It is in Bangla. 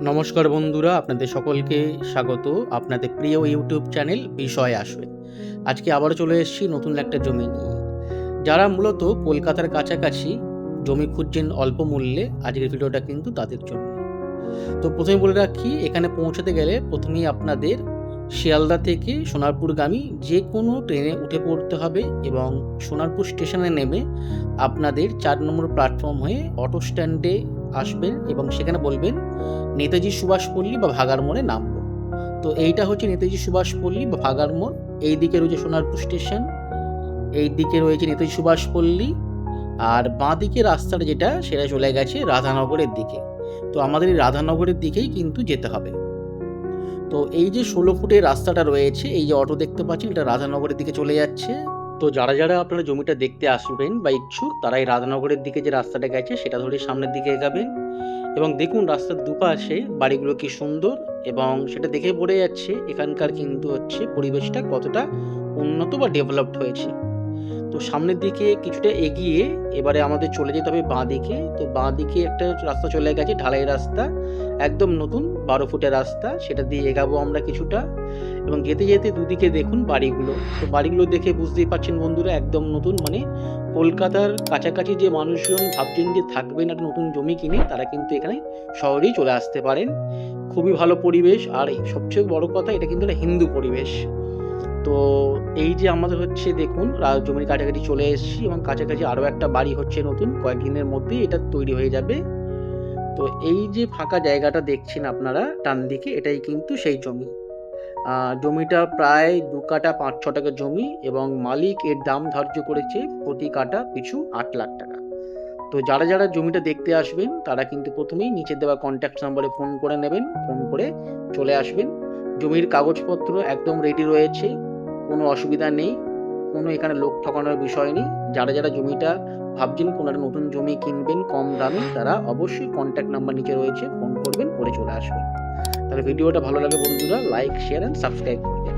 নমস্কার বন্ধুরা, আপনাদের সকলকে স্বাগত আপনাদের প্রিয় ইউটিউব চ্যানেল বিষয় আসবে। আজকে আবারও চলে এসেছি নতুন একটা জমি নিয়ে। যারা মূলত কলকাতার কাছাকাছি জমি খুঁজছেন অল্প মূল্যে, আজকের ভিডিওটা কিন্তু তাদের জন্য। তো প্রথমে বলে রাখি, এখানে পৌঁছাতে গেলে প্রথমেই আপনাদের শিয়ালদা থেকে সোনারপুরগামী যে কোনো ট্রেনে উঠে পড়তে হবে এবং সোনারপুর স্টেশনে নেমে আপনাদের ৪ নম্বর প্ল্যাটফর্ম হয়ে অটো স্ট্যান্ডে আসবেন এবং সেখানে বলবেন নেতাজি সুভাষ পল্লী বা ভাগাড় মোড়ে নামবো। তো এইটা হচ্ছে নেতাজি সুভাষ পল্লী বা ভাগাড় মোড়। এই দিকে রয়েছে সোনারপুর স্টেশন, এই দিকে রয়েছে নেতাজি সুভাষ পল্লী, আর বাঁ দিকে রাস্তাটা যেটা সেটা চলে গেছে রাধানগরের দিকে। তো আমাদের এই রাধানগরের দিকেই কিন্তু যেতে হবে। তো এই যে ১৬ ফুটের রাস্তাটা রয়েছে, এই যে অটো দেখতে পাচ্ছেন, এটা রাধানগরের দিকে চলে যাচ্ছে। তো যারা আপনারা জমিটা দেখতে আসবেন বা ইচ্ছুক, তারা এই রাধানগরের দিকে যে রাস্তাটা গেছে সেটা ধরে সামনের দিকে এগাবেন এবং দেখুন রাস্তার দুপাশে বাড়িগুলো কি সুন্দর, এবং সেটা দেখে বোঝা যাচ্ছে এখানকার কিন্তু হচ্ছে পরিবেশটা কতটা উন্নত বা ডেভেলপড হয়েছে। তো সামনের দিকে কিছুটা এগিয়ে এবারে আমাদের চলে যেতে হবে বাঁ দিকে। তো বাঁ দিকে একটা রাস্তা চলে গেছে, ঢালাই রাস্তা, একদম নতুন ১২ ফুটের রাস্তা, সেটা দিয়ে এগাবো আমরা কিছুটা। এবং যেতে যেতে দুদিকে দেখুন বাড়িগুলো। তো বাড়িগুলো দেখে বুঝতেই পারছেন বন্ধুরা, একদম নতুন, মানে কলকাতার কাছাকাছি যে মানুষজন ভাবছেন যে থাকবেন একটা নতুন জমি কিনে, তারা কিন্তু এখানে শহরেই চলে আসতে পারেন। খুবই ভালো পরিবেশ, আর সবচেয়ে বড় কথা, এটা কিন্তু একটা হিন্দু পরিবেশ। তো এই যে আমাদের হচ্ছে দেখুন জমির কাছাকাছি চলে এসেছি এবং কাছাকাছি আরও একটা বাড়ি হচ্ছে নতুন, কয়েকদিনের মধ্যেই এটা তৈরি হয়ে যাবে। তো এই যে ফাঁকা জায়গাটা দেখছেন আপনারা ডান দিকে, এটাই কিন্তু সেই জমি। জমিটা প্রায় ২ কাঠা ৫-৬ টাকা জমি এবং মালিক এর দাম ধার্য করেছে প্রতি কাঠা পিছু ৮ লাখ টাকা। তো যারা জমিটা দেখতে আসবেন তারা কিন্তু প্রথমেই নিচে দেওয়া কন্ট্যাক্ট নাম্বারে ফোন করে নেবেন, ফোন করে চলে আসবেন। জমির কাগজপত্র একদম রেডি রয়েছে, কোনো অসুবিধা নেই, কোনো এখানে লোক ঠকানোর বিষয় নেই। যারা জমিটা ভাবছেন কোনো একটা নতুন জমি কিনবেন কম দামে, তারা অবশ্যই কন্ট্যাক্ট নাম্বার নিচে রয়েছে, ফোন করবেন, করে চলে আসবেন। তাহলে ভিডিওটা ভালো লাগে বন্ধুরা, লাইক, শেয়ার অ্যান্ড সাবস্ক্রাইব করবেন।